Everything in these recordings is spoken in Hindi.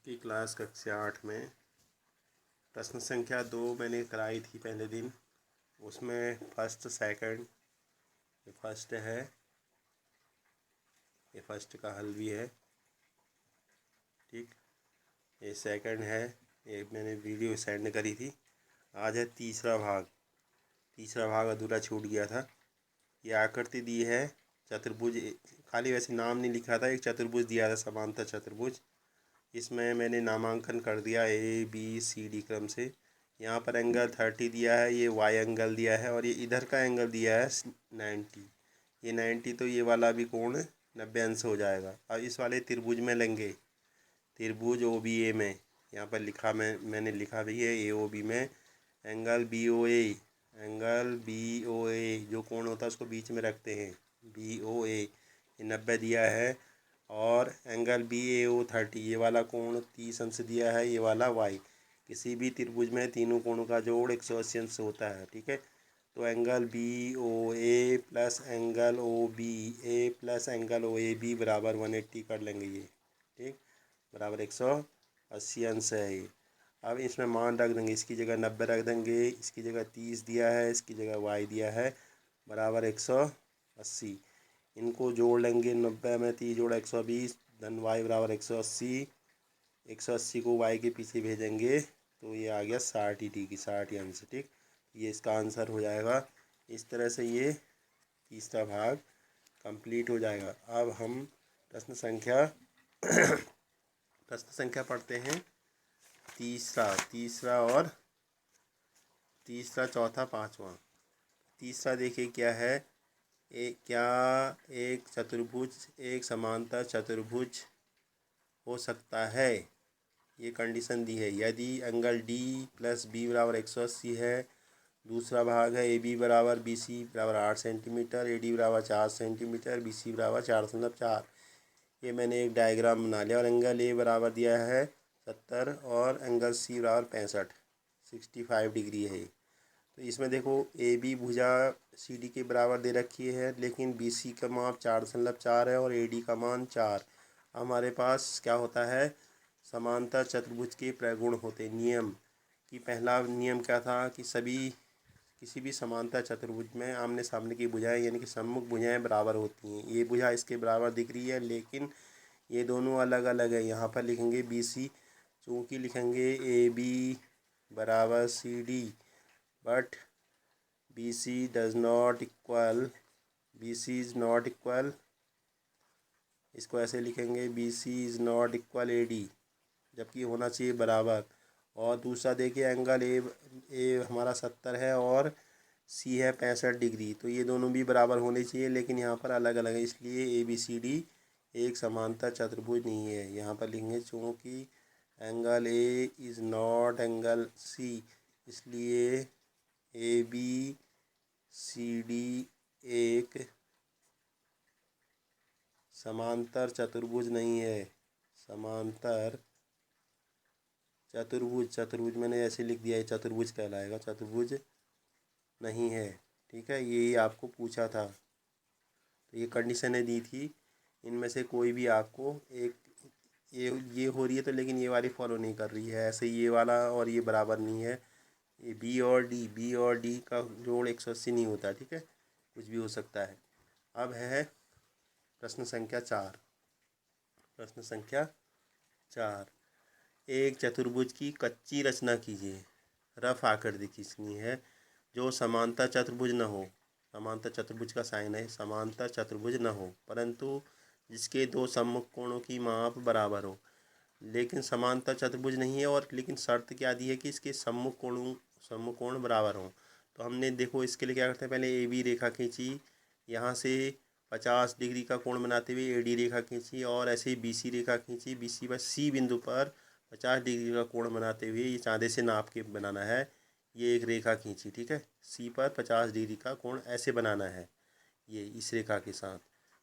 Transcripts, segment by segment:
की क्लास कक्षा 8 में प्रश्न संख्या 2 मैंने कराई थी पहले दिन। उसमें फर्स्ट सेकंड, ये फर्स्ट है, ये फर्स्ट का हल भी है, ठीक। ये सेकंड है, ये मैंने वीडियो सेंड करी थी। आज है तीसरा भाग। तीसरा भाग अधूरा छूट गया था। ये आकृति दी है चतुर्भुज, खाली वैसे नाम नहीं लिखा था, एक चतुर्भुज दिया था, समांतर चतुर्भुज। इसमें मैंने नामांकन कर दिया ABCD क्रम से। यहाँ पर एंगल 30 दिया है, ये वाई एंगल दिया है, और ये इधर का एंगल दिया है 90। ये 90 तो ये वाला भी कोण 90 अंश हो जाएगा। अब इस वाले त्रिभुज में लेंगे, त्रिभुज OBA में। यहाँ पर लिखा मैंने लिखा भी है AOB में एंगल BOA, एंगल BOA जो कोण होता है उसको बीच में रखते हैं, BOA ये 90 दिया है। और एंगल BAO 30, ये वाला कोण 30 अंश दिया है, ये वाला Y। किसी भी त्रिभुज में तीनों कोणों का जोड़ 180 अंश होता है, ठीक है। तो angle BOA plus angle OBA plus angle OAB बराबर 180 कर लेंगे ये, ठीक, बराबर 180 अंश है ये। अब इसमें मान रख देंगे, इसकी जगह 90 रख देंगे, इसकी जगह 30 दिया है, इसकी जगह Y दिया है, बराबर 180। इनको जोड़ लेंगे, 90 में 30 जोड़ा 120, धन Y बराबर 180। 180 को Y के पीछे भेजेंगे तो ये आ गया 60 डिग्री, 60 अंश, ठीक। ये इसका आंसर हो जाएगा। इस तरह से ये तीसरा भाग कंप्लीट हो जाएगा। अब हम प्रश्न संख्या प्रश्न संख्या पढ़ते हैं। तीसरा और चौथा पांचवा। तीसरा देखिए क्या है, क्या एक चतुर्भुज एक समांतर चतुर्भुज हो सकता है। ये कंडीशन दी है यदि एंगल D प्लस B बराबर 180 है। दूसरा भाग है AB बराबर BC बराबर 8 सेंटीमीटर, AD बराबर 4 सेंटीमीटर, BC बराबर 4.4। ये मैंने एक डायग्राम बना लिया। और एंगल A बराबर दिया है 70 और एंगल C बराबर 65 डिग्री है। तो इसमें देखो AB भुजा CD के बराबर दे रखी है, लेकिन BC का माप 4.4 है और AD का मान 4। हमारे पास क्या होता है, समांतर चतुर्भुज के प्रगुण होते नियम कि पहला नियम क्या था कि किसी भी समांतर चतुर्भुज में आमने सामने की भुजाएं यानी कि सम्मुख भुजाएं बराबर होती हैं। ये भुजा इसके बराबर दिख रही है, लेकिन ये दोनों अलग अलग है। यहाँ पर लिखेंगे BC, चूँकि लिखेंगे AB बराबर CD, but BC does not equal, BC is not equal, इसको ऐसे लिखेंगे BC is not equal AD, जबकि होना चाहिए बराबर। और दूसरा देखिए एंगल ए हमारा 70 है और C है 65 डिग्री, तो ये दोनों भी बराबर होने चाहिए, लेकिन यहाँ पर अलग अलग है, इसलिए ABCD एक समांतर चतुर्भुज नहीं है। यहाँ पर लिखेंगे चूँकि angle A is naught angle C, इसलिए ABCD एक समांतर चतुर्भुज नहीं है। समांतर चतुर्भुज मैंने ऐसे लिख दिया है, चतुर्भुज कहलाएगा, चतुर्भुज नहीं है, ठीक है। यही आपको पूछा था, तो ये कंडीशनें दी थी। इनमें से कोई भी आपको एक, ये हो रही है तो लेकिन ये वाली फॉलो नहीं कर रही है, ऐसे ये वाला और ये बराबर नहीं है। ये बी और डी का जोड़ 180 नहीं होता, ठीक है, कुछ भी हो सकता है। अब है प्रश्न संख्या 4। प्रश्न संख्या 4, एक चतुर्भुज की कच्ची रचना कीजिए। रफ आकृति खींचनी है जो समांतर चतुर्भुज न हो। समांतर चतुर्भुज का साइन है, समांतर चतुर्भुज न हो परंतु जिसके दो सम्मुख कोणों की माप बराबर हो। लेकिन समांतर चतुर्भुज नहीं है, और लेकिन शर्त क्या दी है कि इसके सम्मुख कोण बराबर हों। तो हमने देखो इसके लिए क्या करते हैं, पहले AB रेखा खींची, यहाँ से 50 डिग्री का कोण बनाते हुए AD रेखा खींची, और ऐसे ही BC रेखा खींची, BC पर C बिंदु पर 50 डिग्री का कोण बनाते हुए, ये चाँदे से नाप के बनाना है, ये एक रेखा खींची, ठीक है। C पर 50 डिग्री का कोण ऐसे बनाना है, ये इस रेखा के साथ।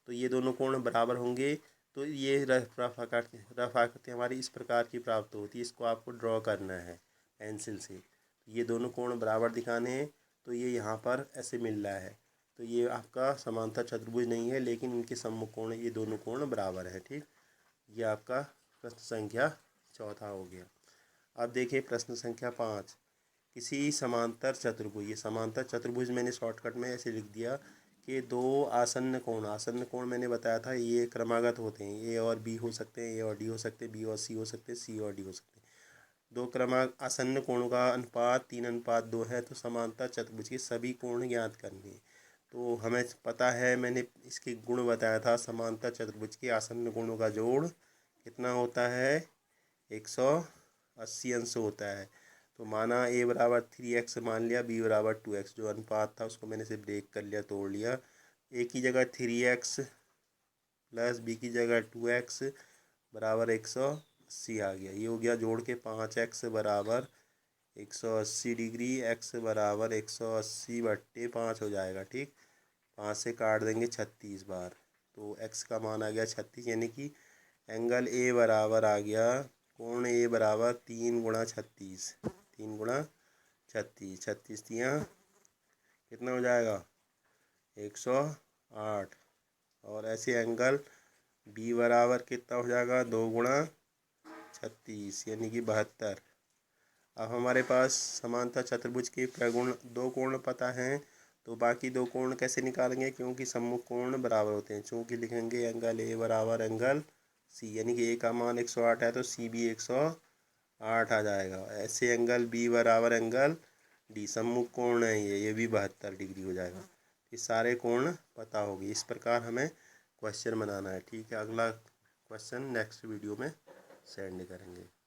तो ये दोनों कोण बराबर होंगे, तो ये रफ आकृति हमारी इस प्रकार की प्राप्त होती है। इसको आपको ड्रॉ करना है पेंसिल से। ये दोनों कोण बराबर दिखाने हैं, तो ये यहाँ पर ऐसे मिल रहा है, तो ये आपका समांतर चतुर्भुज नहीं है, लेकिन इनके सम्मुख कोण, ये दोनों कोण बराबर है, ठीक। ये आपका प्रश्न संख्या चौथा हो गया। अब देखिए प्रश्न संख्या 5। किसी समांतर चतुर्भुज, ये समांतर चतुर्भुज मैंने शॉर्टकट में ऐसे लिख दिया कि दो आसन्न कोण मैंने बताया था ये क्रमागत होते हैं, ए और बी हो सकते हैं, ए और डी हो सकते हैं, बी और सी हो सकते हैं, सी और डी हो सकते हैं। दो आसन्न कोणों का अनुपात 3:2 है, तो समांतर चतुर्भुज के सभी कोण ज्ञात करने हैं। तो हमें पता है, मैंने इसके गुण बताया था, समांतर चतुर्भुज के आसन्न कोणों का जोड़ कितना होता है, 180 अंश होता है। तो माना a बराबर 3x मान लिया, b बराबर 2x, जो अनुपात था उसको मैंने सिर्फ ब्रेक कर लिया, तोड़ लिया। a की जगह 3x प्लस b की जगह 2x बराबर 180 आ गया। ये हो गया जोड़ के 5x बराबर 180 डिग्री, x बराबर 180/5 हो जाएगा। ठीक, 5 से काट देंगे 36 बार, तो x का मान आ गया 36, यानी कि एंगल a बराबर आ गया, कोण a बराबर 3 गुणा 36, 3 गुणा 36, 36 तियाँ कितना हो जाएगा, 108। और ऐसे एंगल b बराबर कितना हो जाएगा, 2 गुणा 36 यानी कि 72। अब हमारे पास समांतर चतुर्भुज के प्रगुण दो कोण पता हैं, तो बाकी दो कोण कैसे निकालेंगे, क्योंकि सम्मुख कोण बराबर होते हैं। चूँकि लिखेंगे एंगल ए बराबर एंगल सी, यानी कि ए का मान 108 है तो सी भी 108 आ जाएगा। ऐसे एंगल बी बराबर एंगल डी, सम्मुख कोण है ये भी 72 डिग्री हो जाएगा। ये सारे कोण पता होगी। इस प्रकार हमें क्वेश्चन बनाना है। ठीक है, अगला क्वेश्चन नेक्स्ट वीडियो में सेंड करेंगे।